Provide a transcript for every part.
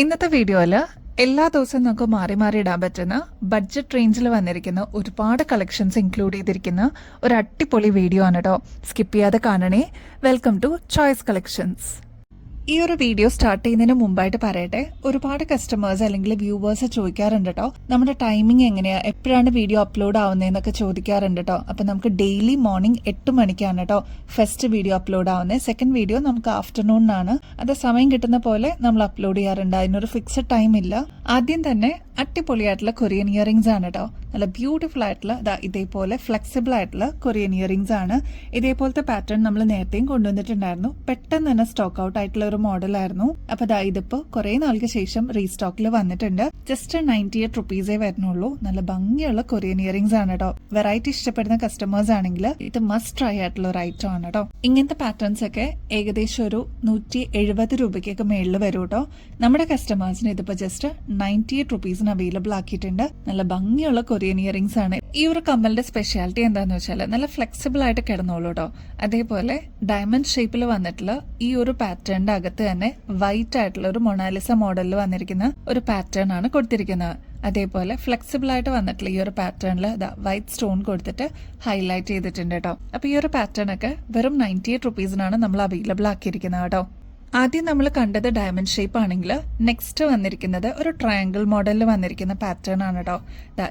ഇന്നത്തെ വീഡിയോയിൽ എല്ലാ ദിവസവും നമുക്ക് മാറി മാറി ഇടാൻ പറ്റുന്ന ബഡ്ജറ്റ് റേഞ്ചിൽ വന്നിരിക്കുന്ന ഒരുപാട് കളക്ഷൻസ് ഇൻക്ലൂഡ് ചെയ്തിരിക്കുന്ന ഒരു അടിപൊളി വീഡിയോ ആണ് കേട്ടോ. സ്കിപ്പ് ചെയ്യാതെ കാണണേ. Welcome to choice collections. ഈ ഒരു വീഡിയോ സ്റ്റാർട്ട് ചെയ്യുന്നതിന് മുമ്പായിട്ട് പറയട്ടെ, ഒരുപാട് കസ്റ്റമേഴ്സ് അല്ലെങ്കിൽ വ്യൂവേഴ്സ് ചോദിക്കാറുണ്ട് കേട്ടോ, നമ്മുടെ ടൈമിംഗ് എങ്ങനെയാ, എപ്പോഴാണ് വീഡിയോ അപ്ലോഡ് ആവുന്നതെന്നൊക്കെ ചോദിക്കാറുണ്ട് കേട്ടോ. അപ്പം നമുക്ക് ഡെയിലി മോർണിംഗ് 8 മണിക്കാണ് കേട്ടോ ഫസ്റ്റ് വീഡിയോ അപ്ലോഡ് ആവുന്നത്. സെക്കൻഡ് വീഡിയോ നമുക്ക് ആഫ്റ്റർനൂണിനാണ്. അത് സമയം കിട്ടുന്ന പോലെ നമ്മൾ അപ്ലോഡ് ചെയ്യാറുണ്ട്. അതിനൊരു ഫിക്സഡ് ടൈം ഇല്ല. ആദ്യം തന്നെ അടിപൊളിയായിട്ടുള്ള കൊറിയൻ ഇയറിംഗ്സ് ആണ് കേട്ടോ. നല്ല ബ്യൂട്ടിഫുൾ ആയിട്ടുള്ള ഇതേപോലെ ഫ്ലെക്സിബിൾ ആയിട്ടുള്ള കൊറിയൻ ഇയറിംഗ്സ് ആണ്. ഇതേപോലത്തെ പാറ്റേൺ നമ്മൾ നേരത്തെയും കൊണ്ടുവന്നിട്ടുണ്ടായിരുന്നു. പെട്ടെന്ന് തന്നെ സ്റ്റോക്ക് ഔട്ട് ആയിട്ടുള്ള ഒരു മോഡലായിരുന്നു. അപ്പൊ ഇതിപ്പോ കുറെ നാൾക്ക് ശേഷം റീസ്റ്റോക്കിൽ വന്നിട്ടുണ്ട്. ജസ്റ്റ് 98 റുപ്പീസേ വരുന്നുള്ളൂ. നല്ല ഭംഗിയുള്ള കൊറിയൻ ഇയറിംഗ്സ് ആണ് കേട്ടോ. വെറൈറ്റി ഇഷ്ടപ്പെടുന്ന കസ്റ്റമേഴ്സ് ആണെങ്കിൽ ഇത് മസ്റ്റ് ട്രൈ ആയിട്ടുള്ള ഒരു ഐറ്റം ആണ് കേട്ടോ. ഇങ്ങനത്തെ പാറ്റേൺസ് ഒക്കെ ഏകദേശം ഒരു 170 രൂപയ്ക്കൊക്കെ മേളിൽ വരും കേട്ടോ. നമ്മുടെ കസ്റ്റമേഴ്സിന് ഇതിപ്പോ ജസ്റ്റ് 98 റുപ്പീസിന് അവൈലബിൾ ആക്കിയിട്ടുണ്ട്. നല്ല ഭംഗിയുള്ള കൊറിയൻ ഇയറിംഗ്സ് ആണ്. ഈ ഒരു കമ്മലിന്റെ സ്പെഷ്യാലിറ്റി എന്താന്ന് വെച്ചാൽ നല്ല ഫ്ലെക്സിബിൾ ആയിട്ട് കിടന്നോളൂ കേട്ടോ. അതേപോലെ ഡയമണ്ട് ഷേപ്പിൽ വന്നിട്ടുള്ള ഈ ഒരു പാറ്റേണിന്റെ അകത്ത് തന്നെ വൈറ്റ് ആയിട്ടുള്ള ഒരു മൊണാലിസ മോഡലിൽ വന്നിരിക്കുന്ന ഒരു പാറ്റേൺ ആണ് കൊടുത്തിരിക്കുന്നത്. അതേപോലെ ഫ്ലെക്സിബിൾ ആയിട്ട് വന്നിട്ടുള്ള ഈ ഒരു പാറ്റേണിൽ വൈറ്റ് സ്റ്റോൺ കൊടുത്തിട്ട് ഹൈലൈറ്റ് ചെയ്തിട്ടുണ്ട് കേട്ടോ. അപ്പൊ ഈ ഒരു പാറ്റേൺ ഒക്കെ വെറും 98 റുപ്പീസിനാണ് നമ്മൾ അവൈലബിൾ ആക്കിയിരിക്കുന്നത് കേട്ടോ. ആദ്യം നമ്മൾ കണ്ടത് ഡയമണ്ട് ഷേപ്പ് ആണെങ്കിൽ നെക്സ്റ്റ് വന്നിരിക്കുന്നത് ഒരു ട്രയാങ്കിൾ മോഡലിൽ വന്നിരിക്കുന്ന പാറ്റേൺ ആണ് കേട്ടോ.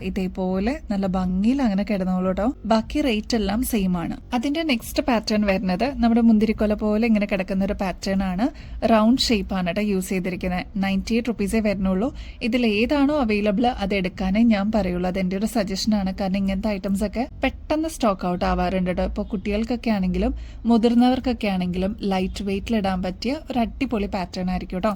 ഇതേപോലെ നല്ല ഭംഗിയിൽ അങ്ങനെ കിടന്നോളൂ കേട്ടോ. ബാക്കി റേറ്റ് എല്ലാം സെയിം ആണ്. അതിന്റെ നെക്സ്റ്റ് പാറ്റേൺ വരുന്നത് നമ്മുടെ മുന്തിരിക്കൊല പോലെ ഇങ്ങനെ കിടക്കുന്ന ഒരു പാറ്റേൺ ആണ്. റൗണ്ട് ഷേപ്പ് ആണ് കേട്ടോ യൂസ് ചെയ്തിരിക്കുന്നത്. 98 റുപ്പീസേ വരുന്നുള്ളൂ. ഇതിൽ ഏതാണോ അവൈലബിൾ അത് എടുക്കാനേ ഞാൻ പറയുള്ളൂ. അതെന്റെ ഒരു സജഷൻ ആണ്. കാരണം ഇങ്ങനത്തെ ഐറ്റംസ് ഒക്കെ പെട്ടെന്ന് സ്റ്റോക്ക് ഔട്ട് ആവാറുണ്ട് കേട്ടോ. ഇപ്പോൾ കുട്ടികൾക്കൊക്കെ ആണെങ്കിലും മുതിർന്നവർക്കൊക്കെ ആണെങ്കിലും ലൈറ്റ് വെയിറ്റിൽ ഇടാൻ പറ്റിയ ഒരു അടിപൊളി പാറ്റേൺ ആയിരിക്കും കേട്ടോ.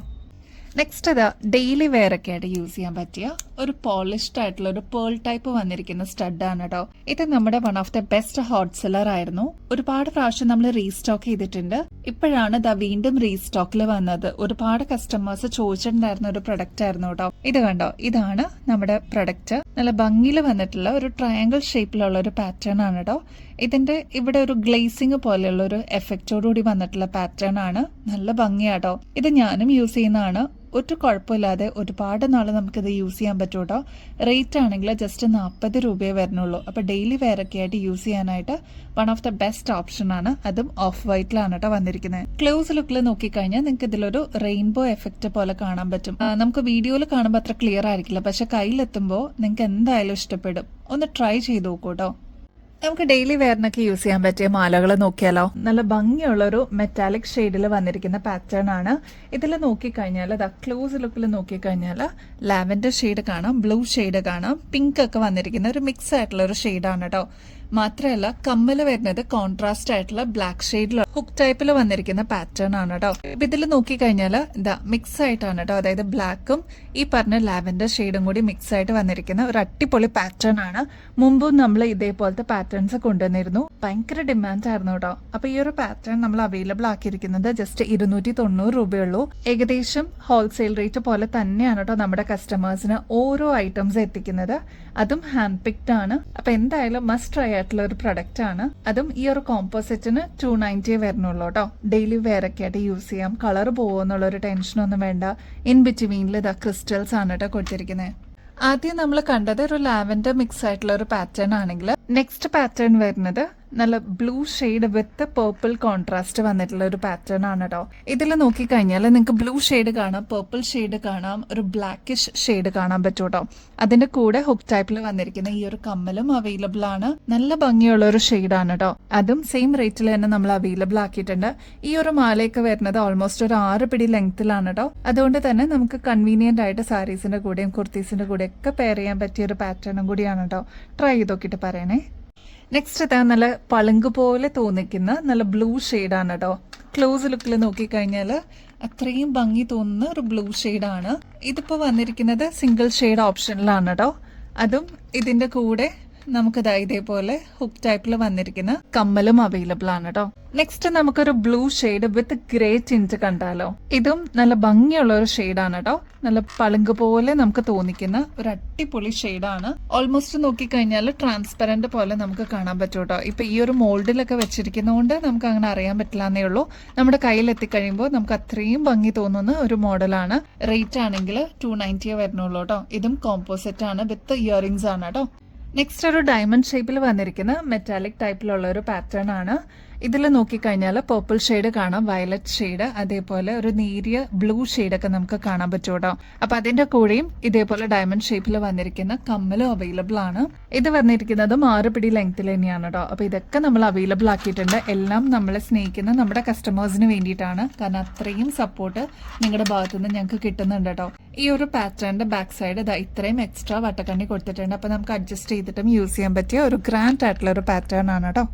നെക്സ്റ്റ് ഡെയിലി വെയർ ഒക്കെ ആയിട്ട് യൂസ് ചെയ്യാൻ പറ്റിയ ഒരു പോളിഷ്ഡ് ആയിട്ടുള്ള ഒരു പേൾ ടൈപ്പ് വന്നിരിക്കുന്ന സ്റ്റഡ് ആണ് കേട്ടോ. ഇത് നമ്മുടെ one of the best hot seller ആയിരുന്നു. ഒരുപാട് പ്രാവശ്യം നമ്മൾ റീസ്റ്റോക്ക് ചെയ്തിട്ടുണ്ട്. ഇപ്പോഴാണ് വീണ്ടും റീസ്റ്റോക്കിൽ വന്നത്. ഒരുപാട് കസ്റ്റമേഴ്സ് ചോദിച്ചിട്ടുണ്ടായിരുന്ന ഒരു പ്രൊഡക്റ്റ് ആയിരുന്നു കേട്ടോ. ഇത് കണ്ടോ, ഇതാണ് നമ്മുടെ പ്രൊഡക്റ്റ്. നല്ല ഭംഗിയിൽ വന്നിട്ടുള്ള ഒരു ട്രയാങ്കിൾ ഷേപ്പിലുള്ള ഒരു പാറ്റേൺ ആണ് കേട്ടോ. ഇതിന്റെ ഇവിടെ ഒരു ഗ്ലേസിംഗ് പോലെയുള്ള ഒരു എഫക്റ്റോടുകൂടി വന്നിട്ടുള്ള പാറ്റേൺ ആണ്. നല്ല ഭംഗിയാട്ടോ. ഇത് ഞാനും യൂസ് ചെയ്യുന്നതാണ്. ഒരു കുഴപ്പമില്ലാതെ ഒരുപാട് നാൾ നമുക്കിത് യൂസ് ചെയ്യാൻ പറ്റും കേട്ടോ. റേറ്റ് ആണെങ്കിൽ ജസ്റ്റ് 40 രൂപയെ വരുന്നുള്ളൂ. അപ്പൊ ഡെയിലി വെയർ ഒക്കെ ആയിട്ട് യൂസ് ചെയ്യാനായിട്ട് one of the best option ആണ്. അതും ഓഫ് വൈറ്റിലാണ് കേട്ടോ വന്നിരിക്കുന്നത്. ക്ലോസ് ലുക്കിൽ നോക്കിക്കഴിഞ്ഞാൽ നിങ്ങൾക്ക് ഇതിലൊരു റെയിൻബോ എഫക്റ്റ് പോലെ കാണാൻ പറ്റും. നമുക്ക് വീഡിയോയിൽ കാണുമ്പോൾ അത്ര ക്ലിയർ ആയിരിക്കില്ല, പക്ഷെ കയ്യിലെത്തുമ്പോൾ നിങ്ങൾക്ക് എന്തായാലും ഇഷ്ടപ്പെടും. ഒന്ന് ട്രൈ ചെയ്ത് നോക്കൂ കേട്ടോ. നമുക്ക് ഡെയിലി വെയറിനൊക്കെ യൂസ് ചെയ്യാൻ പറ്റിയ മാലകൾ നോക്കിയാലോ. നല്ല ഭംഗിയുള്ള ഒരു മെറ്റാലിക് ഷെയ്ഡിൽ വന്നിരിക്കുന്ന പാറ്റേൺ ആണ്. ഇതിൽ നോക്കിക്കഴിഞ്ഞാൽ ക്ലോസ് ലുക്കിൽ നോക്കിക്കഴിഞ്ഞാൽ ലാവൻഡർ ഷെയ്ഡ് കാണാം, ബ്ലൂ ഷെയ്ഡ് കാണാം, പിങ്ക് ഒക്കെ വന്നിരിക്കുന്ന ഒരു മിക്സ് ആയിട്ടുള്ള ഒരു ഷെയ്ഡാണ് കേട്ടോ. മാത്രമല്ല കമ്മല് വരുന്നത് കോൺട്രാസ്റ്റ് ആയിട്ടുള്ള ബ്ലാക്ക് ഷെയ്ഡിൽ ഹുക്ക് ടൈപ്പിൽ വന്നിരിക്കുന്ന പാറ്റേൺ ആണ് കേട്ടോ. ഇതിൽ നോക്കിക്കഴിഞ്ഞാൽ മിക്സ് ആയിട്ടാണ് കേട്ടോ. അതായത് ബ്ലാക്കും ഈ പറഞ്ഞ ലാവൻഡർ ഷെയ്ഡും കൂടി മിക്സ് ആയിട്ട് വന്നിരിക്കുന്ന ഒരു അടിപൊളി പാറ്റേൺ ആണ്. മുമ്പും നമ്മൾ ഇതേപോലത്തെ പാറ്റേൺസ് കൊണ്ടുവന്നിരുന്നു. ഭയങ്കര ഡിമാൻഡ് ആയിരുന്നു കേട്ടോ. അപ്പൊ ഈ ഒരു പാറ്റേൺ നമ്മൾ അവൈലബിൾ ആക്കിയിരിക്കുന്നത് ജസ്റ്റ് 290 രൂപയുള്ളൂ. ഏകദേശം ഹോൾസെയിൽ റേറ്റ് പോലെ തന്നെയാണ് കേട്ടോ നമ്മുടെ കസ്റ്റമേഴ്സിന് ഓരോ ഐറ്റംസ് എത്തിക്കുന്നത്. അതും ഹാൻഡ് പിക്ഡ് ആണ്. അപ്പൊ എന്തായാലും മസ്റ്റ് ട്രൈ ആയിട്ടുള്ള ഒരു പ്രൊഡക്റ്റ് ആണ്. അതും ഈ ഒരു കോമ്പോസിറ്റിന് 290 വരുന്നുള്ളൂ കേട്ടോ. ഡെയിലി വെയർ ഒക്കെ ആയിട്ട് യൂസ് ചെയ്യാം. കളർ പോകുമെന്നുള്ള ഒരു ടെൻഷനൊന്നും വേണ്ട. ഇൻ ബിറ്റ്വീനിൽ ക്രിസ്റ്റൽസ് ആണ് കേട്ടോ കൊടുത്തിരിക്കുന്നത്. ആദ്യം നമ്മൾ കണ്ടത് ഒരു ലാവൻഡർ മിക്സ് ആയിട്ടുള്ള ഒരു പാറ്റേൺ ആണെങ്കിൽ നെക്സ്റ്റ് പാറ്റേൺ വരുന്നത് നല്ല ബ്ലൂ ഷെയ്ഡ് വിത്ത് പേർപ്പിൾ കോൺട്രാസ്റ്റ് വന്നിട്ടുള്ള ഒരു പാറ്റേൺ ആണ് കേട്ടോ. ഇതിൽ നോക്കിക്കഴിഞ്ഞാൽ നിങ്ങൾക്ക് ബ്ലൂ ഷെയ്ഡ് കാണാം, പേർപ്പിൾ ഷെയ്ഡ് കാണാം, ഒരു ബ്ലാക്കിഷ് ഷെയ്ഡ് കാണാൻ പറ്റും കേട്ടോ. അതിന്റെ കൂടെ ഹുക്ക് ടൈപ്പിൽ വന്നിരിക്കുന്ന ഈ ഒരു കമ്മലും അവൈലബിൾ ആണ്. നല്ല ഭംഗിയുള്ള ഒരു ഷെയ്ഡാണ് കേട്ടോ. അതും സെയിം റേറ്റിൽ തന്നെ നമ്മൾ അവൈലബിൾ ആക്കിയിട്ടുണ്ട്. ഈ ഒരു മാലയൊക്കെ വരുന്നത് ഓൾമോസ്റ്റ് ഒരു 6 പിടി ലെങ്ത്തിലാണ് കേട്ടോ. അതുകൊണ്ട് തന്നെ നമുക്ക് കൺവീനിയന്റ് ആയിട്ട് സാരീസിന്റെ കൂടെയും കുർത്തീസിന്റെ കൂടെ ഒക്കെ പെയർ ചെയ്യാൻ പറ്റിയ ഒരു പാറ്റേണും കൂടിയാണ് കേട്ടോ. ട്രൈ ചെയ്ത് നോക്കിയിട്ട് പറയണേ. നെക്സ്റ്റ് നല്ല പളുങ്ക് പോലെ തോന്നിക്കുന്ന നല്ല ബ്ലൂ ഷെയ്ഡാണ് കേട്ടോ. ക്ലോസ് ലുക്കിൽ നോക്കിക്കഴിഞ്ഞാൽ അത്രയും ഭംഗി തോന്നുന്ന ഒരു ബ്ലൂ ഷെയ്ഡാണ്. ഇതിപ്പോൾ വന്നിരിക്കുന്നത് സിംഗിൾ ഷെയ്ഡ് ഓപ്ഷനിലാണ് കേട്ടോ. അതും ഇതിന്റെ കൂടെ നമുക്കിതാ ഇതേപോലെ ഹുക്ക് ടൈപ്പിൽ വന്നിരിക്കുന്ന കമ്മലും അവൈലബിൾ ആണ് കേട്ടോ. നെക്സ്റ്റ് നമുക്കൊരു ബ്ലൂ ഷെയ്ഡ് വിത്ത് ഗ്രേ ടിന്റ് കണ്ടാലോ. ഇതും നല്ല ഭംഗിയുള്ള ഒരു ഷെയ്ഡാണ് കേട്ടോ. നല്ല പളുങ്ക് പോലെ നമുക്ക് തോന്നിക്കുന്ന ഒരു അടിപൊളി ഷെയ്ഡാണ്. ഓൾമോസ്റ്റ് നോക്കിക്കഴിഞ്ഞാൽ ട്രാൻസ്പെറന്റ് പോലെ നമുക്ക് കാണാൻ പറ്റും കേട്ടോ. ഇപ്പൊ ഈ ഒരു മോൾഡിലൊക്കെ വെച്ചിരിക്കുന്നതുകൊണ്ട് നമുക്ക് അങ്ങനെ അറിയാൻ പറ്റില്ല എന്നേ ഉള്ളൂ. നമ്മുടെ കയ്യിൽ എത്തിക്കഴിയുമ്പോൾ നമുക്ക് അത്രയും ഭംഗി തോന്നുന്ന ഒരു മോഡലാണ്. റേറ്റ് ആണെങ്കിൽ 290 വരുന്നുള്ളൂ കേട്ടോ. ഇതും കോമ്പോസിറ്റ് ആണ് വിത്ത് ഇയറിംഗ്സ് ആണ് കേട്ടോ. നെക്സ്റ്റ് ഒരു ഡയമണ്ട് ഷേപ്പിൽ വന്നിരിക്കുന്ന മെറ്റാലിക് ടൈപ്പിലുള്ള ഒരു പാറ്റേൺ ആണ്. ഇതിൽ നോക്കിക്കഴിഞ്ഞാൽ പർപ്പിൾ ഷെയ്ഡ് കാണാം, വയലറ്റ് ഷെയ്ഡ്, അതേപോലെ ഒരു നേരിയ ബ്ലൂ ഷെയ്ഡൊക്കെ നമുക്ക് കാണാൻ പറ്റും കേട്ടോ. അപ്പൊ അതിന്റെ കൂടെയും ഇതേപോലെ ഡയമണ്ട് ഷേപ്പിൽ വന്നിരിക്കുന്ന കമ്മലും അവൈലബിൾ ആണ്. ഇത് വന്നിരിക്കുന്നതും 6 പിടി ലെങ്ത്തിൽ തന്നെയാണ് കേട്ടോ. അപ്പൊ ഇതൊക്കെ നമ്മൾ അവൈലബിൾ ആക്കിയിട്ടുണ്ട്. എല്ലാം നമ്മളെ സ്നേഹിക്കുന്ന നമ്മുടെ കസ്റ്റമേഴ്സിന് വേണ്ടിയിട്ടാണ്. കാരണം അത്രയും സപ്പോർട്ട് നിങ്ങളുടെ ഭാഗത്തുനിന്ന് ഞങ്ങൾക്ക് കിട്ടുന്നുണ്ട് കേട്ടോ. ഈ ഒരു പാറ്റേണിന്റെ ബാക്ക് സൈഡ് ഇത്രയും എക്സ്ട്രാ വട്ടക്കണ്ണി കൊടുത്തിട്ടുണ്ട്. അപ്പൊ നമുക്ക് അഡ്ജസ്റ്റ് ചെയ്തിട്ടും യൂസ് ചെയ്യാൻ പറ്റിയ ഒരു ഗ്രാൻഡ് ആയിട്ടുള്ള ഒരു പാറ്റേൺ ആണ് കേട്ടോ.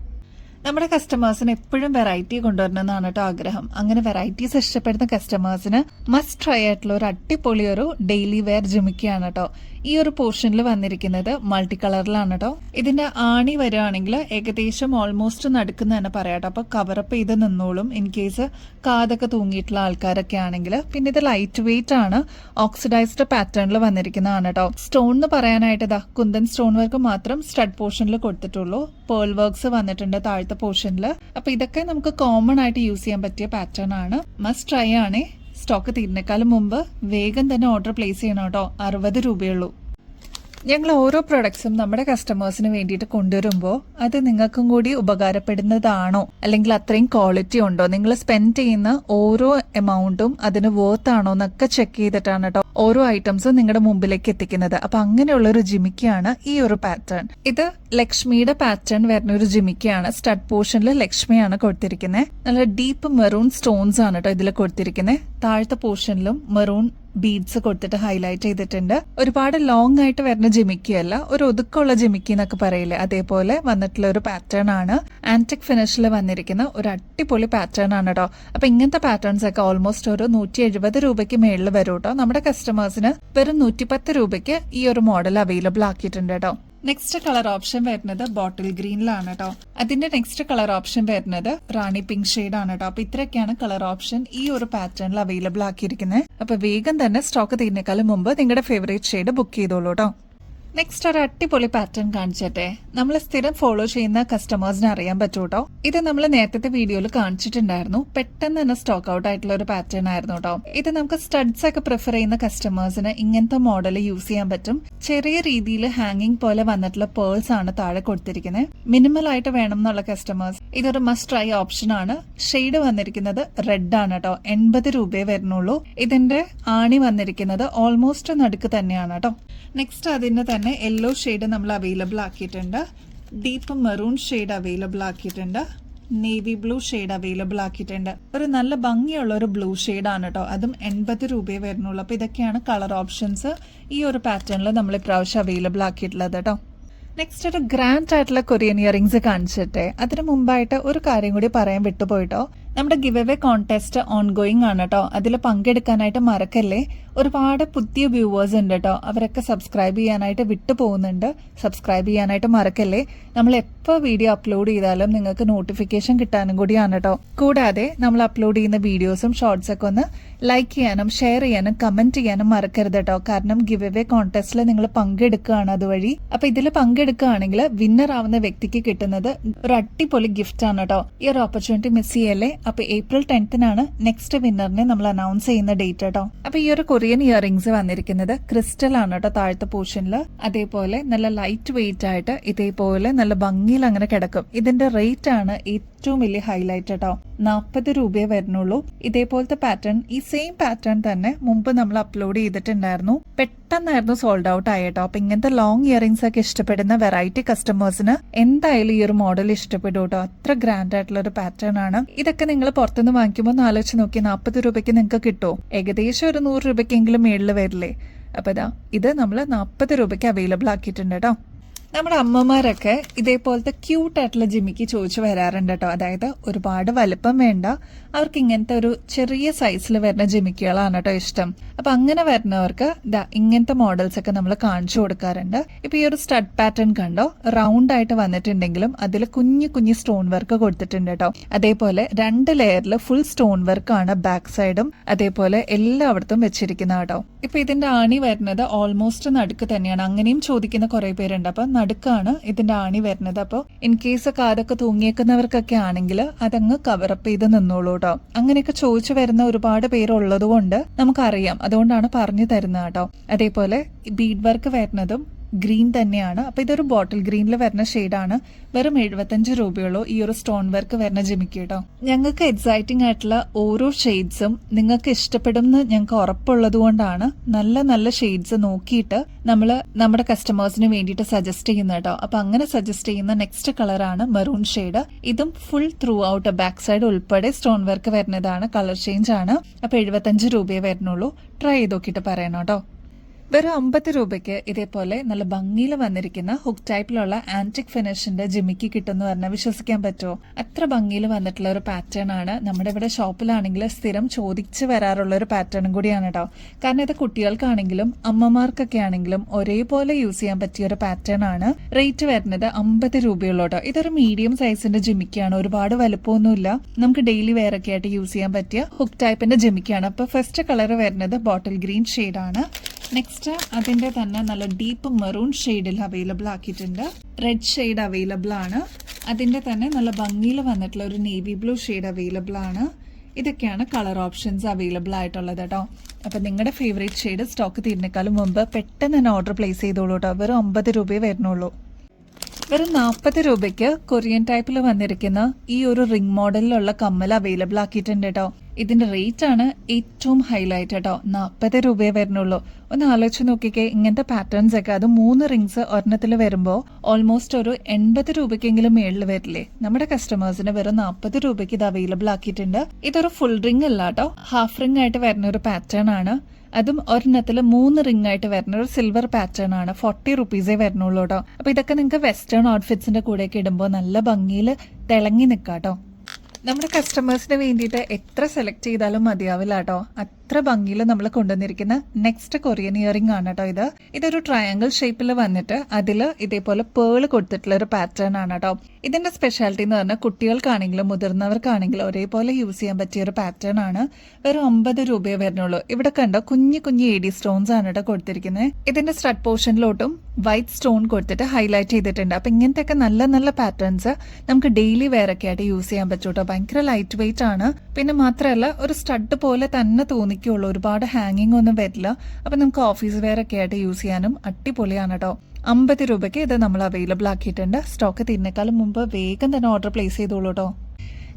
നമ്മുടെ കസ്റ്റമേഴ്സിന് എപ്പോഴും വെറൈറ്റി കൊണ്ടുവരണമെന്നാണ് കേട്ടോ ആഗ്രഹം. അങ്ങനെ വെറൈറ്റീസ് ഇഷ്ടപ്പെടുന്ന കസ്റ്റമേഴ്സിന് മസ്റ്റ് ട്രൈ ആയിട്ടുള്ള ഒരു അടിപൊളി ഒരു ഡെയിലി വെയർ ജിമിക്കിയാണ് കേട്ടോ. ഈ ഒരു പോർഷനിൽ വന്നിരിക്കുന്നത് മൾട്ടി കളറിലാണ് കേട്ടോ. ഇതിന്റെ ആണി വരികയാണെങ്കിൽ ഏകദേശം ഓൾമോസ്റ്റ് നടക്കുന്ന തന്നെ പറയാട്ടോ. അപ്പൊ കവറപ്പ് ചെയ്ത് നിന്നോളും ഇൻ കേസ് കാതൊക്കെ തൂങ്ങിയിട്ടുള്ള ആൾക്കാരൊക്കെ ആണെങ്കിൽ. പിന്നെ ഇത് ലൈറ്റ് വെയിറ്റ് ആണ്, ഓക്സിഡൈസ്ഡ് പാറ്റേണിൽ വന്നിരിക്കുന്നതാണ് കേട്ടോ. സ്റ്റോൺ എന്ന് പറയാനായിട്ട് ഇതാ കുന്തൻ സ്റ്റോൺ വർക്ക് മാത്രം സ്റ്റഡ് പോർഷനിൽ കൊടുത്തിട്ടുള്ളൂ. പേൾ വർക്ക്സ് വന്നിട്ടുണ്ട് താഴത്തെ പോർഷനിൽ. അപ്പൊ ഇതൊക്കെ നമുക്ക് കോമൺ ആയിട്ട് യൂസ് ചെയ്യാൻ പറ്റിയ പാറ്റേൺ ആണ്. മസ്റ്റ് ട്രൈ ആണേ. സ്റ്റോക്ക് തീരുന്നേക്കാളും മുമ്പ് വേഗം തന്നെ ഓർഡർ പ്ലേസ് ചെയ്യണം കേട്ടോ. 60 രൂപയുള്ളൂ. ഞങ്ങൾ ഓരോ പ്രൊഡക്ട്സും നമ്മുടെ കസ്റ്റമേഴ്സിന് വേണ്ടിയിട്ട് കൊണ്ടുവരുമ്പോൾ അത് നിങ്ങൾക്കും കൂടി ഉപകാരപ്പെടുന്നതാണോ, അല്ലെങ്കിൽ അത്രയും ക്വാളിറ്റി ഉണ്ടോ, നിങ്ങൾ സ്പെൻഡ് ചെയ്യുന്ന ഓരോ എമൗണ്ടും അതിന് വർത്ത് ആണോ എന്നൊക്കെ ചെക്ക് ചെയ്തിട്ടാണ് കേട്ടോ ഓരോ ഐറ്റംസും നിങ്ങളുടെ മുമ്പിലേക്ക് എത്തിക്കുന്നത്. അപ്പൊ അങ്ങനെയുള്ള ഒരു ജിമിക്കിയാണ് ഈ ഒരു പാറ്റേൺ. ഇത് ലക്ഷ്മിയുടെ പാറ്റേൺ വരുന്ന ഒരു ജിമിക്കിയാണ്. സ്റ്റഡ് പോർഷനിൽ ലക്ഷ്മിയാണ് കൊടുത്തിരിക്കുന്നത്. നല്ല ഡീപ്പ് മെറൂൺ സ്റ്റോൺസ് ആണ് കേട്ടോ ഇതിൽ കൊടുത്തിരിക്കുന്നത്. താഴത്തെ പോർഷനിലും മെറൂൺ ബീഡ്സ് കൊടുത്തിട്ട് ഹൈലൈറ്റ് ചെയ്തിട്ടുണ്ട്. ഒരുപാട് ലോങ് ആയിട്ട് വരുന്ന ജിമിക്കി അല്ല, ഒരു ഒതുക്കമുള്ള ജിമിക്കി എന്നൊക്കെ പറയില്ലേ, അതേപോലെ വന്നിട്ടുള്ള ഒരു പാറ്റേൺ ആണ്. ആന്റിക് ഫിനിഷിൽ വന്നിരിക്കുന്ന ഒരു അടിപൊളി പാറ്റേൺ ആണ് കേട്ടോ. അപ്പൊ ഇങ്ങനത്തെ പാറ്റേൺസ് ഒക്കെ ഓൾമോസ്റ്റ് ഒരു 170 രൂപയ്ക്ക് മേളിൽ വരും കേട്ടോ. നമ്മുടെ കസ്റ്റമേഴ്സിന് വെറും 110 രൂപയ്ക്ക് ഈ ഒരു മോഡൽ അവൈലബിൾ ആക്കിയിട്ടുണ്ട് കേട്ടോ. നെക്സ്റ്റ് കളർ ഓപ്ഷൻ വരുന്നത് ബോട്ടിൽ ഗ്രീനിലാണ് കേട്ടോ. അതിന്റെ നെക്സ്റ്റ് കളർ ഓപ്ഷൻ വരുന്നത് റാണി പിങ്ക് ഷെയ്ഡ് ആണ് കേട്ടോ. അപ്പൊ ഇത്രയൊക്കെയാണ് കളർ ഓപ്ഷൻ ഈ ഒരു പാറ്റേണിൽ അവൈലബിൾ ആക്കിയിരിക്കുന്നത്. അപ്പൊ വേഗം തന്നെ സ്റ്റോക്ക് തീരുന്നേക്കാളും മുമ്പ് നിങ്ങളുടെ ഫേവറേറ്റ് ഷെയ്ഡ് ബുക്ക് ചെയ്തോളൂ കേട്ടോ. നെക്സ്റ്റ് ഒരു അടിപൊളി പാറ്റേൺ കാണിച്ചട്ടെ. നമ്മൾ സ്ഥിരം ഫോളോ ചെയ്യുന്ന കസ്റ്റമേഴ്സിന് അറിയാൻ പറ്റൂ കേട്ടോ. ഇത് നമ്മൾ നേരത്തെ വീഡിയോയിൽ കാണിച്ചിട്ടുണ്ടായിരുന്നു. പെട്ടെന്ന് തന്നെ സ്റ്റോക്ക് ഔട്ട് ആയിട്ടുള്ള ഒരു പാറ്റേൺ ആയിരുന്നു കേട്ടോ. ഇത് നമുക്ക് സ്റ്റഡ്സ് ഒക്കെ പ്രിഫർ ചെയ്യുന്ന കസ്റ്റമേഴ്സിന് ഇങ്ങനത്തെ മോഡൽ യൂസ് ചെയ്യാൻ പറ്റും. ചെറിയ രീതിയിൽ ഹാങ്ങിങ് പോലെ വന്നിട്ടുള്ള പേൾസ് ആണ് താഴെ കൊടുത്തിരിക്കുന്നത്. മിനിമൽ ആയിട്ട് വേണം എന്നുള്ള കസ്റ്റമേഴ്സ് ഇതൊരു മസ്റ്റ് ട്രൈ ഓപ്ഷൻ ആണ്. ഷെയ്ഡ് വന്നിരിക്കുന്നത് റെഡ് ആണ് കേട്ടോ. 80 രൂപയെ വരുന്നുള്ളൂ. ഇതിന്റെ ആണി വന്നിരിക്കുന്നത് ഓൾമോസ്റ്റ് നടുക്ക് തന്നെയാണ് കേട്ടോ. നെക്സ്റ്റ് അതിന്റെ തന്നെ യെല്ലോ ഷെയ്ഡ് നമ്മൾ അവൈലബിൾ ആക്കിയിട്ടുണ്ട്. ഡീപ്പ് മെറൂൺ ഷെയ്ഡ് അവൈലബിൾ ആക്കിയിട്ടുണ്ട്. നേവി ബ്ലൂ ഷെയ്ഡ് അവൈലബിൾ ആക്കിയിട്ടുണ്ട്. ഒരു നല്ല ഭംഗിയുള്ള ഒരു ബ്ലൂ ഷെയ്ഡ് ആണ് കേട്ടോ. അതും 80 രൂപയെ വരുന്നുള്ളൂ. അപ്പൊ ഇതൊക്കെയാണ് കളർ ഓപ്ഷൻസ് ഈ ഒരു പാറ്റേണിൽ നമ്മൾ ഇപ്രാവശ്യം അവൈലബിൾ ആക്കിയിട്ടുള്ളത് കേട്ടോ. നെക്സ്റ്റ് ഒരു ഗ്രാൻഡ് ആയിട്ടുള്ള കൊറിയൻ ഇയറിംഗ്സ് കാണിച്ചിട്ടെ. അതിന് മുമ്പായിട്ട് ഒരു കാര്യം കൂടി പറയാൻ വിട്ടുപോയിട്ടോ. നമ്മുടെ ഗിവ് അവേ കോൺടെസ്റ്റ് ഓൺഗോയിങ് ആണ് കേട്ടോ. അതിൽ പങ്കെടുക്കാനായിട്ട് മറക്കല്ലേ. ഒരുപാട് പുതിയ വ്യൂവേഴ്സ് ഉണ്ട് കേട്ടോ. അവരൊക്കെ സബ്സ്ക്രൈബ് ചെയ്യാനായിട്ട് വിട്ടു പോകുന്നുണ്ട്. സബ്സ്ക്രൈബ് ചെയ്യാനായിട്ട് മറക്കല്ലേ. നമ്മൾ എപ്പോൾ വീഡിയോ അപ്ലോഡ് ചെയ്താലും നിങ്ങൾക്ക് നോട്ടിഫിക്കേഷൻ കിട്ടാനും കൂടിയാണ് കേട്ടോ. കൂടാതെ നമ്മൾ അപ്ലോഡ് ചെയ്യുന്ന വീഡിയോസും ഷോർട്സ് ഒക്കെ ഒന്ന് ലൈക്ക് ചെയ്യാനും ഷെയർ ചെയ്യാനും കമന്റ് ചെയ്യാനും മറക്കരുത് കേട്ടോ. കാരണം ഗിവ് അവേ കോൺടെസ്റ്റിൽ നിങ്ങൾ പങ്കെടുക്കുകയാണ് അതുവഴി. അപ്പൊ ഇതിൽ പങ്കെടുക്കുകയാണെങ്കിൽ വിന്നർ ആവുന്ന വ്യക്തിക്ക് കിട്ടുന്നത് ഒരു അടിപൊളി ഗിഫ്റ്റ് ആണ് കേട്ടോ. ഈ ഒരു ഓപ്പർച്യൂണിറ്റി മിസ് ചെയ്യല്ലേ. അപ്പൊ April 10th നെക്സ്റ്റ് വിന്നറിനെ നമ്മൾ അനൗൺസ് ചെയ്യുന്ന ഡേറ്റ് കേട്ടോ. അപ്പൊ ഈ ഒരു കൊറിയൻ ഇയറിംഗ്സ് വന്നിരിക്കുന്നത് ക്രിസ്റ്റൽ ആണ് കേട്ടോ താഴത്തെ പോർഷനിൽ. അതേപോലെ നല്ല ലൈറ്റ് വെയിറ്റ് ആയിട്ട് ഇതേപോലെ നല്ല ഭംഗിയിൽ അങ്ങനെ കിടക്കും. ഇതിന്റെ റേറ്റ് ആണ് ഏറ്റവും വലിയ ഹൈലൈറ്റ് കേട്ടോ. 40 രൂപയെ വരുന്നുള്ളൂ. ഇതേപോലത്തെ പാറ്റേൺ ഈ സെയിം പാറ്റേൺ തന്നെ മുമ്പ് നമ്മൾ അപ്ലോഡ് ചെയ്തിട്ടുണ്ടായിരുന്നു. പെട്ടെന്നായിരുന്നു സോൾഡ് ഔട്ട് ആയിട്ടോ. അപ്പൊ ഇങ്ങനത്തെ ലോങ് ഇയറിംഗ്സ് ഒക്കെ ഇഷ്ടപ്പെടുന്ന വെറൈറ്റി കസ്റ്റമേഴ്സിന് എന്തായാലും ഈ ഒരു മോഡൽ ഇഷ്ടപ്പെടും കേട്ടോ. അത്ര ഗ്രാൻഡ് ആയിട്ടുള്ള ഒരു പാറ്റേൺ ആണ്. ഇതൊക്കെ നിങ്ങൾ പുറത്തുനിന്ന് വാങ്ങിക്കുമ്പോൾ ഒന്ന് ആലോചിച്ച് നോക്കി 40 രൂപയ്ക്ക് നിങ്ങൾക്ക് കിട്ടുമോ? ഏകദേശം ഒരു 100 രൂപയ്ക്കെങ്കിലും മേളിൽ വരില്ലേ. അപ്പൊ ഇത് നമ്മൾ 40 രൂപയ്ക്ക് അവൈലബിൾ ആക്കിയിട്ടുണ്ട് കേട്ടോ. നമ്മുടെ അമ്മമാരൊക്കെ ഇതേപോലത്തെ ക്യൂട്ടായിട്ടുള്ള ജിമിക്ക് ചോദിച്ചു വരാറുണ്ട് കേട്ടോ. അതായത് ഒരുപാട് വലുപ്പം വേണ്ട, അവർക്ക് ഇങ്ങനത്തെ ഒരു ചെറിയ സൈസിൽ വരുന്ന ജിമിക്കുകളാണ് കേട്ടോ ഇഷ്ടം. അപ്പൊ അങ്ങനെ വരുന്നവർക്ക് ഇങ്ങനത്തെ മോഡൽസ് ഒക്കെ നമ്മൾ കാണിച്ചു കൊടുക്കാറുണ്ട്. ഇപ്പൊ ഈ ഒരു സ്റ്റഡ് പാറ്റേൺ കണ്ടോ, റൗണ്ട് ആയിട്ട് വന്നിട്ടുണ്ടെങ്കിലും അതിൽ കുഞ്ഞു കുഞ്ഞു സ്റ്റോൺ വർക്ക് കൊടുത്തിട്ടുണ്ട് കേട്ടോ. അതേപോലെ 2 ലെയറിൽ ഫുൾ സ്റ്റോൺ വർക്കാണ് ബാക്ക് സൈഡും അതേപോലെ എല്ലായിടത്തും വെച്ചിരിക്കുന്ന കേട്ടോ. ഇപ്പൊ ഇതിന്റെ ആണി വരുന്നത് ഓൾമോസ്റ്റ് നടുക്ക് തന്നെയാണ്. അങ്ങനെയും ചോദിക്കുന്ന കുറെ പേരുണ്ട്. അപ്പൊ നടുക്കാണ് ഇതിന്റെ ആണി വരുന്നത്. അപ്പോൾ ഇൻ കേസ് കാതൊക്കെ തൂങ്ങിയേക്കുന്നവർക്കൊക്കെ ആണെങ്കിൽ അതങ്ങ് കവറപ്പ് ചെയ്ത് നിന്നോളൂ കേട്ടോ. അങ്ങനെയൊക്കെ ചോദിച്ചു വരുന്ന ഒരുപാട് പേരുള്ളത് കൊണ്ട് നമുക്കറിയാം, അതുകൊണ്ടാണ് പറഞ്ഞു തരുന്നത് കേട്ടോ. അതേപോലെ ബീഡ് വർക്ക് വരുന്നതും ഗ്രീൻ തന്നെയാണ്. അപ്പൊ ഇതൊരു ബോട്ടിൽ ഗ്രീനിൽ വരുന്ന ഷെയ്ഡാണ്. വെറും 75 രൂപയുള്ളൂ ഈ ഒരു സ്റ്റോൺ വർക്ക് വരുന്ന ജിമിക്ക് കേട്ടോ. ഞങ്ങൾക്ക് എക്സൈറ്റിംഗ് ആയിട്ടുള്ള ഓരോ ഷെയ്ഡ്സും നിങ്ങൾക്ക് ഇഷ്ടപ്പെടും എന്ന് ഞങ്ങൾക്ക് ഉറപ്പുള്ളത് കൊണ്ടാണ് നല്ല നല്ല ഷെയ്ഡ്സ് നോക്കിയിട്ട് നമ്മൾ നമ്മുടെ കസ്റ്റമേഴ്സിന് വേണ്ടിയിട്ട് സജസ്റ്റ് ചെയ്യുന്നത് കേട്ടോ. അപ്പൊ അങ്ങനെ സജസ്റ്റ് ചെയ്യുന്ന നെക്സ്റ്റ് കളറാണ് മെറൂൺ ഷെയ്ഡ്. ഇതും full through out back side ഉൾപ്പെടെ സ്റ്റോൺ വർക്ക് വരുന്നതാണ്. കളർ ചേഞ്ച് ആണ്. അപ്പൊ 75 രൂപയെ വരുന്നുള്ളൂ. ട്രൈ ചെയ്ത് നോക്കിയിട്ട് പറയണം കേട്ടോ. വെറും 50 രൂപയ്ക്ക് ഇതേപോലെ നല്ല ഭംഗിയിൽ വന്നിരിക്കുന്ന ഹുക്ക് ടൈപ്പിലുള്ള ആന്റിക് ഫിനിഷിന്റെ ജിമിക്ക് കിട്ടുമെന്ന് പറഞ്ഞാൽ വിശ്വസിക്കാൻ പറ്റുമോ? അത്ര ഭംഗിയിൽ വന്നിട്ടുള്ള ഒരു പാറ്റേൺ ആണ്. നമ്മുടെ ഇവിടെ ഷോപ്പിലാണെങ്കിൽ സ്ഥിരം ചോദിച്ചു വരാറുള്ള ഒരു പാറ്റേണും കൂടിയാണ് കേട്ടോ. കാരണം ഇത് കുട്ടികൾക്കാണെങ്കിലും അമ്മമാർക്കൊക്കെ ആണെങ്കിലും ഒരേപോലെ യൂസ് ചെയ്യാൻ പറ്റിയ ഒരു പാറ്റേൺ ആണ്. റേറ്റ് വരുന്നത് 50 രൂപയുള്ളൂ കേട്ടോ. ഇതൊരു മീഡിയം സൈസിന്റെ ജിമിക്കാണ്. ഒരുപാട് വലുപ്പമൊന്നുമില്ല. നമുക്ക് ഡെയിലി വെയർ ഒക്കെ ആയിട്ട് യൂസ് ചെയ്യാൻ പറ്റിയ ഹുക്ക് ടൈപ്പിന്റെ ജിമിക്കാണ്. അപ്പൊ ഫസ്റ്റ് കളർ വരുന്നത് ബോട്ടിൽ ഗ്രീൻ ഷെയ്ഡാണ്. നെക്സ്റ്റ് അതിന്റെ തന്നെ നല്ല ഡീപ്പ് മെറൂൺ ഷെയ്ഡിൽ അവൈലബിൾ ആക്കിയിട്ടുണ്ട്. റെഡ് ഷെയ്ഡ് അവൈലബിൾ ആണ്. അതിന്റെ തന്നെ നല്ല ഭംഗിയിൽ വന്നിട്ടുള്ള ഒരു നേവി ബ്ലൂ ഷെയ്ഡ് അവൈലബിൾ ആണ്. ഇതൊക്കെയാണ് കളർ ഓപ്ഷൻസ് അവൈലബിൾ ആയിട്ടുള്ളത് കേട്ടോ. അപ്പൊ നിങ്ങളുടെ ഫേവറേറ്റ് ഷെയ്ഡ് സ്റ്റോക്ക് തീരുന്നേക്കാളും മുമ്പ് പെട്ടെന്ന് തന്നെ ഓർഡർ പ്ലേസ് ചെയ്തോളൂ കേട്ടോ. വെറും 50 രൂപയെ വരുന്നുള്ളൂ. വെറും 40 രൂപയ്ക്ക് കൊറിയൻ ടൈപ്പിൽ വന്നിരിക്കുന്ന ഈ ഒരു റിംഗ് മോഡലിലുള്ള കമ്മൽ അവൈലബിൾ ആക്കിയിട്ടുണ്ട് കേട്ടോ. ഇതിന്റെ റേറ്റ് ആണ് ഏറ്റവും ഹൈലൈറ്റ് കേട്ടോ. 40 രൂപയെ വരുന്നുള്ളൂ. ഒന്ന് ആലോചിച്ച് നോക്കിക്കേ, ഇങ്ങനത്തെ പാറ്റേൺസ് ഒക്കെ അത് 3 റിംഗ്സ് ഒരെണ്ണത്തിൽ വരുമ്പോൾ ഓൾമോസ്റ്റ് ഒരു 80 രൂപയ്ക്കെങ്കിലും മേളിൽ വരില്ലേ? നമ്മുടെ കസ്റ്റമേഴ്സിന് വെറും 40 രൂപയ്ക്ക് ഇത് അവൈലബിൾ ആക്കിയിട്ടുണ്ട്. ഇതൊരു ഫുൾ റിംഗ് അല്ല കേട്ടോ, ഹാഫ് റിംഗ് ആയിട്ട് വരുന്ന ഒരു പാറ്റേൺ ആണ്. അതും ഒരെണ്ണത്തിൽ 3 റിംഗ് ആയിട്ട് വരുന്ന ഒരു സിൽവർ പാറ്റേൺ ആണ്. 40 റുപ്പീസേ വരുന്നുള്ളൂ കേട്ടോ. അപ്പൊ ഇതൊക്കെ നിങ്ങൾക്ക് വെസ്റ്റേൺ ഔട്ട്ഫിറ്റ്സിന്റെ കൂടെയൊക്കെ ഇടുമ്പോൾ നല്ല ഭംഗിയിൽ തിളങ്ങി നിൽക്കാട്ടോ. നമ്മുടെ കസ്റ്റമേഴ്സിന് വേണ്ടിയിട്ട് എത്ര സെലക്ട് ചെയ്താലും മതിയാവില്ല കേട്ടോ. അത്ര ഭംഗിയിൽ നമ്മൾ കൊണ്ടുവന്നിരിക്കുന്ന നെക്സ്റ്റ് കൊറിയൻ ഇയറിംഗ് ആണ് കേട്ടോ. ഇതൊരു ട്രയാങ്കിൾ ഷേപ്പിൽ വന്നിട്ട് അതിൽ ഇതേപോലെ പേള് കൊടുത്തിട്ടുള്ള ഒരു പാറ്റേൺ ആണ് കേട്ടോ. ഇതിന്റെ സ്പെഷ്യാലിറ്റി എന്ന് പറഞ്ഞാൽ കുട്ടികൾക്കാണെങ്കിലും മുതിർന്നവർക്കാണെങ്കിലും ഒരേപോലെ യൂസ് ചെയ്യാൻ പറ്റിയ ഒരു പാറ്റേൺ ആണ്. വെറും 50 രൂപയെ വരുന്നുള്ളൂ. ഇവിടെ കണ്ടോ കുഞ്ഞു കുഞ്ഞു AD സ്റ്റോൺസ് ആണ് കേട്ടോ കൊടുത്തിരിക്കുന്നത്. ഇതിന്റെ സ്ട്രട്ട് പോർഷനിലോട്ടും വൈറ്റ് സ്റ്റോൺ കൊടുത്തിട്ട് ഹൈലൈറ്റ് ചെയ്തിട്ടുണ്ട്. അപ്പൊ ഇങ്ങനത്തെ നല്ല നല്ല പാറ്റേൺസ് നമുക്ക് ഡെയിലി വെയർ ഒക്കെ ആയിട്ട് യൂസ് ചെയ്യാൻ പറ്റും കേട്ടോ. ഭയങ്കര ലൈറ്റ് വെയിറ്റ് ആണ്. പിന്നെ മാത്രമല്ല ഒരു സ്റ്റഡ് പോലെ തന്നെ തോന്നിക്കുള്ളൂ. ഒരുപാട് ഹാങ്ങിങ് ഒന്നും വരില്ല. അപ്പൊ നമുക്ക് ഓഫീസ് വെയർ ഒക്കെ ആയിട്ട് യൂസ് ചെയ്യാനും അടിപൊളിയാണ് കേട്ടോ. 50 രൂപയ്ക്ക് ഇത് നമ്മൾ അവൈലബിൾ ആക്കിയിട്ടുണ്ട്. സ്റ്റോക്ക് തീരുന്നേക്കാളും മുമ്പ് വേഗം തന്നെ ഓർഡർ പ്ലേസ് ചെയ്തോളൂ കേട്ടോ.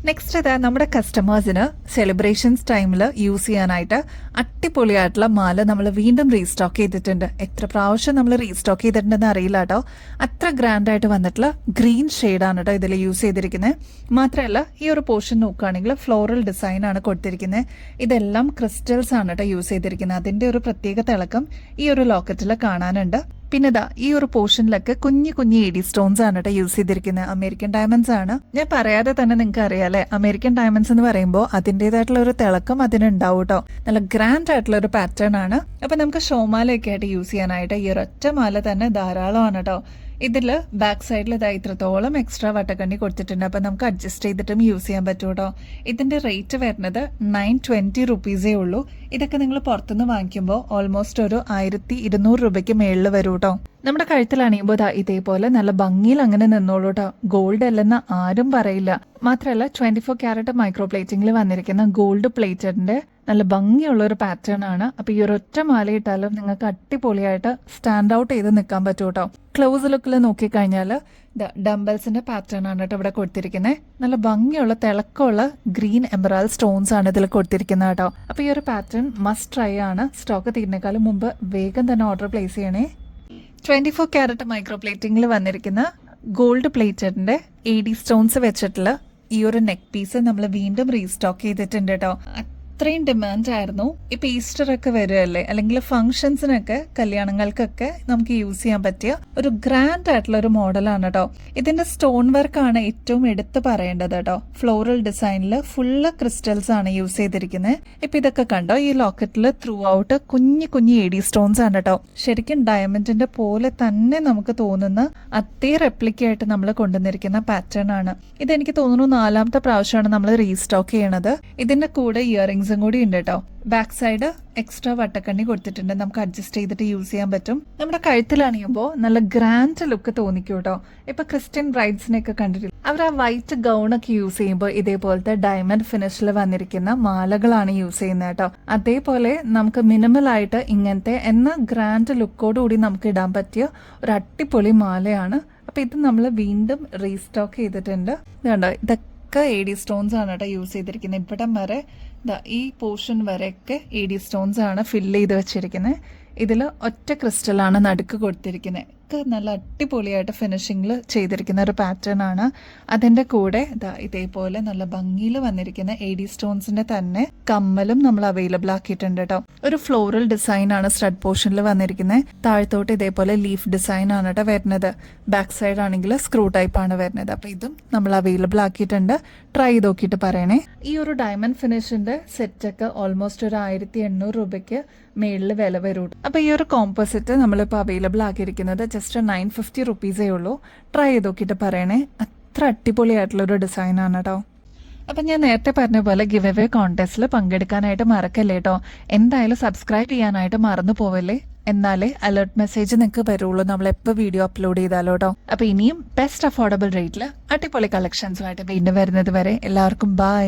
നെക്സ്റ്റ് ഇതാ നമ്മുടെ കസ്റ്റമേഴ്സിന് സെലിബ്രേഷൻസ് ടൈമിൽ യൂസ് ചെയ്യാനായിട്ട് അടിപൊളിയായിട്ടുള്ള മാല നമ്മൾ വീണ്ടും റീസ്റ്റോക്ക് ചെയ്തിട്ടുണ്ട്. എത്ര പ്രാവശ്യം നമ്മൾ റീസ്റ്റോക്ക് ചെയ്തിട്ടുണ്ടെന്ന് അറിയില്ല കേട്ടോ. അത്ര ഗ്രാൻഡ് ആയിട്ട് വന്നിട്ടുള്ള ഗ്രീൻ ഷെയ്ഡാണ് കേട്ടോ ഇതിൽ യൂസ് ചെയ്തിരിക്കുന്നത്. മാത്രമല്ല ഈ ഒരു പോർഷൻ നോക്കുകയാണെങ്കിൽ ഫ്ലോറൽ ഡിസൈൻ ആണ് കൊടുത്തിരിക്കുന്നത്. ഇതെല്ലാം ക്രിസ്റ്റൽസ് ആണ് കേട്ടോ യൂസ് ചെയ്തിരിക്കുന്നത്. അതിന്റെ ഒരു പ്രത്യേക തിളക്കം ഈ ഒരു ലോക്കറ്റിൽ കാണാനുണ്ട്. പിന്നെ ഇതാ ഈ ഒരു പോർഷനിലൊക്കെ കുഞ്ഞു കുഞ്ഞു AD സ്റ്റോൺസ് ആണ് കേട്ടോ യൂസ് ചെയ്തിരിക്കുന്നത്. അമേരിക്കൻ ഡയമണ്ട്സ് ആണ്. ഞാൻ പറയാതെ തന്നെ നിങ്ങൾക്ക് അറിയാം അല്ലെ, അമേരിക്കൻ ഡയമണ്ട്സ് എന്ന് പറയുമ്പോൾ അതിൻ്റെതായിട്ടുള്ള ഒരു തിളക്കം അതിനുണ്ടാവും കേട്ടോ. നല്ല ഗ്രാൻഡ് ആയിട്ടുള്ള ഒരു പാറ്റേൺ ആണ്. അപ്പൊ നമുക്ക് ഷോമാലയൊക്കെ ആയിട്ട് യൂസ് ചെയ്യാനായിട്ട് ഈ ഒരൊറ്റ മാല തന്നെ ധാരാളമാണ് കേട്ടോ. ഇതില് ബാക്ക് സൈഡിൽ ഇതാ ഇത്രത്തോളം എക്സ്ട്രാ വട്ടക്കണ്ണി കൊടുത്തിട്ടുണ്ട്. അപ്പൊ നമുക്ക് അഡ്ജസ്റ്റ് ചെയ്തിട്ടും യൂസ് ചെയ്യാൻ പറ്റും കേട്ടോ. ഇതിന്റെ റേറ്റ് വരുന്നത് 920 റുപ്പീസേ ഉള്ളൂ. ഇതൊക്കെ നിങ്ങൾ പുറത്തുനിന്ന് വാങ്ങിക്കുമ്പോൾ ഓൾമോസ്റ്റ് ഒരു 1200 രൂപയ്ക്ക് മേളിൽ വരും കേട്ടോ. നമ്മുടെ കഴുത്തിൽ അണിയുമ്പോൾ ഇതേപോലെ നല്ല ഭംഗിയിൽ അങ്ങനെ നിന്നോളൂ കേട്ടോ. ഗോൾഡ് അല്ലെന്ന് ആരും പറയില്ല. മാത്രമല്ല 24 ക്യാരറ്റ് മൈക്രോ പ്ലേറ്റിംഗിൽ വന്നിരിക്കുന്ന ഗോൾഡ് പ്ലേറ്റഡിന്റെ നല്ല ഭംഗിയുള്ള ഒരു പാറ്റേൺ ആണ്. അപ്പൊ ഈ ഒരു ഒറ്റ മാല ഇട്ടാലും നിങ്ങൾക്ക് അടിപൊളിയായിട്ട് സ്റ്റാൻഡ് ഔട്ട് ചെയ്ത് നിൽക്കാൻ പറ്റും കേട്ടോ. ക്ലോസ് ലുക്കിൽ നോക്കിക്കഴിഞ്ഞാൽ ഡംബൽസിന്റെ പാറ്റേൺ ആണ് കേട്ടോ ഇവിടെ കൊടുത്തിരിക്കുന്നത്. നല്ല ഭംഗിയുള്ള തിളക്കമുള്ള ഗ്രീൻ എമറാൾഡ് സ്റ്റോൺസ് ആണ് ഇതിൽ കൊടുത്തിരിക്കുന്നത് കേട്ടോ. അപ്പൊ ഈ ഒരു പാറ്റേൺ മസ്റ്റ് ട്രൈ ആണ്. സ്റ്റോക്ക് തീരുന്നേക്കാളും മുമ്പ് വേഗം തന്നെ ഓർഡർ പ്ലേസ് ചെയ്യണേ. 24 ക്യാരറ്റ് മൈക്രോ പ്ലേറ്റിംഗിൽ വന്നിരിക്കുന്ന ഗോൾഡ് പ്ലേറ്റഡിന്റെ AD സ്റ്റോൺസ് വെച്ചിട്ടുള്ള ഈ ഒരു നെക്ക് പീസ് നമ്മൾ വീണ്ടും റീസ്റ്റോക്ക് ചെയ്തിട്ടുണ്ട് കേട്ടോ. അത്രയും ഡിമാൻഡ് ആയിരുന്നു. ഇപ്പൊ ഈസ്റ്റർ ഒക്കെ വരുമല്ലേ, അല്ലെങ്കിൽ ഫംഗ്ഷൻസിനൊക്കെ കല്യാണങ്ങൾക്കൊക്കെ നമുക്ക് യൂസ് ചെയ്യാൻ പറ്റിയ ഒരു ഗ്രാൻഡ് ആയിട്ടുള്ള ഒരു മോഡലാണ് കേട്ടോ. ഇതിന്റെ സ്റ്റോൺ വർക്കാണ് ഏറ്റവും എടുത്തു പറയേണ്ടത് കേട്ടോ. ഫ്ലോറൽ ഡിസൈനിൽ ഫുള്ള് ക്രിസ്റ്റൽസ് ആണ് യൂസ് ചെയ്തിരിക്കുന്നത്. ഇപ്പൊ ഇതൊക്കെ കണ്ടോ, ഈ ലോക്കറ്റിൽ ത്രൂ ഔട്ട് കുഞ്ഞു കുഞ്ഞു എഡി സ്റ്റോൺസ് ആണ് കേട്ടോ. ശരിക്കും ഡയമണ്ടിന്റെ പോലെ തന്നെ നമുക്ക് തോന്നുന്ന അതേ റെപ്ലിക്കായിട്ട് നമ്മൾ കൊണ്ടുവന്നിരിക്കുന്ന പാറ്റേൺ ആണ്. ഇതെനിക്ക് തോന്നുന്നു 4ാമത്തെ പ്രാവശ്യമാണ് നമ്മൾ റീസ്റ്റോക്ക് ചെയ്യണത്. ഇതിന്റെ കൂടെ ഇയറിംഗ്സും കൂടി ഉണ്ട് കേട്ടോ. ബാക്ക് സൈഡ് എക്സ്ട്രാ വട്ടക്കണ്ണി കൊടുത്തിട്ടുണ്ട്, നമുക്ക് അഡ്ജസ്റ്റ് ചെയ്തിട്ട് യൂസ് ചെയ്യാൻ പറ്റും. നമ്മുടെ കഴുത്തിലണിയുമ്പോൾ നല്ല ഗ്രാൻഡ് ലുക്ക് തോന്നിക്കും കേട്ടോ. ഇപ്പൊ ക്രിസ്ത്യൻ ബ്രൈഡ്സിനെയൊക്കെ കണ്ടിട്ടില്ല, അവർ ആ വൈറ്റ് ഗൗണൊക്കെ യൂസ് ചെയ്യുമ്പോൾ ഇതേപോലത്തെ ഡയമണ്ട് ഫിനിഷിൽ വന്നിരിക്കുന്ന മാലകളാണ് യൂസ് ചെയ്യുന്നത് കേട്ടോ. അതേപോലെ നമുക്ക് മിനിമൽ ആയിട്ട് ഇങ്ങനത്തെ എന്ന ഗ്രാൻഡ് ലുക്കോടുകൂടി നമുക്ക് ഇടാൻ പറ്റിയ ഒരു അടിപൊളി മാലയാണ്. അപ്പൊ ഇത് നമ്മൾ വീണ്ടും റീസ്റ്റോക്ക് ചെയ്തിട്ടുണ്ട്. ഇതുണ്ടോ, ഇതൊക്കെ എ ഡി സ്റ്റോൺസ് ആണ് കേട്ടോ യൂസ് ചെയ്തിരിക്കുന്നത്. ഇവിടം വരെ ഈ പോർഷൻ വരെയൊക്കെ എ ഡി സ്റ്റോൺസ് ആണ് ഫില്ല് ചെയ്ത് വെച്ചിരിക്കുന്നത്. ഇതിൽ ഒറ്റ ക്രിസ്റ്റലാണ് നടുക്ക് കൊടുത്തിരിക്കുന്നത്. ഒക്കെ നല്ല അടിപൊളിയായിട്ട് ഫിനിഷിങ്ങിൽ ചെയ്തിരിക്കുന്ന ഒരു പാറ്റേൺ ആണ്. അതിന്റെ കൂടെ ഇതേപോലെ നല്ല ഭംഗിയിൽ വന്നിരിക്കുന്ന എ ഡി സ്റ്റോൺസിന്റെ തന്നെ കമ്മലും നമ്മൾ അവൈലബിൾ ആക്കിയിട്ടുണ്ട് കേട്ടോ. ഒരു ഫ്ലോറൽ ഡിസൈൻ ആണ് സ്റ്റഡ് പോർഷനിൽ വന്നിരിക്കുന്നത്. താഴത്തോട്ട് ഇതേപോലെ ലീഫ് ഡിസൈൻ ആണ് കേട്ടോ വരുന്നത്. ബാക്ക് സൈഡ് ആണെങ്കിൽ സ്ക്രൂ ടൈപ്പ് ആണ് വരുന്നത്. അപ്പൊ ഇതും നമ്മൾ അവൈലബിൾ ആക്കിയിട്ടുണ്ട്. ട്രൈ ചെയ്ത് നോക്കിയിട്ട് പറയണേ. ഈ ഒരു ഡയമണ്ട് ഫിനിഷിന്റെ സെറ്റൊക്കെ ഓൾമോസ്റ്റ് ഒരു 1800 രൂപയ്ക്ക് മേളിൽ വില വരും. അപ്പൊ ഈ ഒരു കോമ്പോസിറ്റ് നമ്മളിപ്പോൾ അവൈലബിൾ ആക്കിയിരിക്കുന്നത് ജസ്റ്റ് 950 റുപ്പീസേ ഉള്ളൂ. ട്രൈ ചെയ്ത് നോക്കിയിട്ട് പറയണേ. അത്ര അടിപൊളിയായിട്ടുള്ളൊരു ഡിസൈനാണ് കേട്ടോ. അപ്പം ഞാൻ നേരത്തെ പറഞ്ഞ പോലെ ഗിവ് അവേ കോൺടെസ്റ്റിൽ പങ്കെടുക്കാനായിട്ട് മറക്കല്ലേ കേട്ടോ. എന്തായാലും സബ്സ്ക്രൈബ് ചെയ്യാനായിട്ട് മറന്നു പോവല്ലേ, എന്നാലേ അലേർട്ട് മെസ്സേജ് നിങ്ങൾക്ക് വരുള്ളൂ നമ്മൾ എപ്പോൾ വീഡിയോ അപ്ലോഡ് ചെയ്താലോ കേട്ടോ. അപ്പൊ ഇനിയും ബെസ്റ്റ് അഫോർഡബിൾ റേറ്റിൽ അടിപൊളി കളക്ഷൻസുമായിട്ട് വീണ്ടും വരുന്നത് വരെ എല്ലാവർക്കും ബൈ.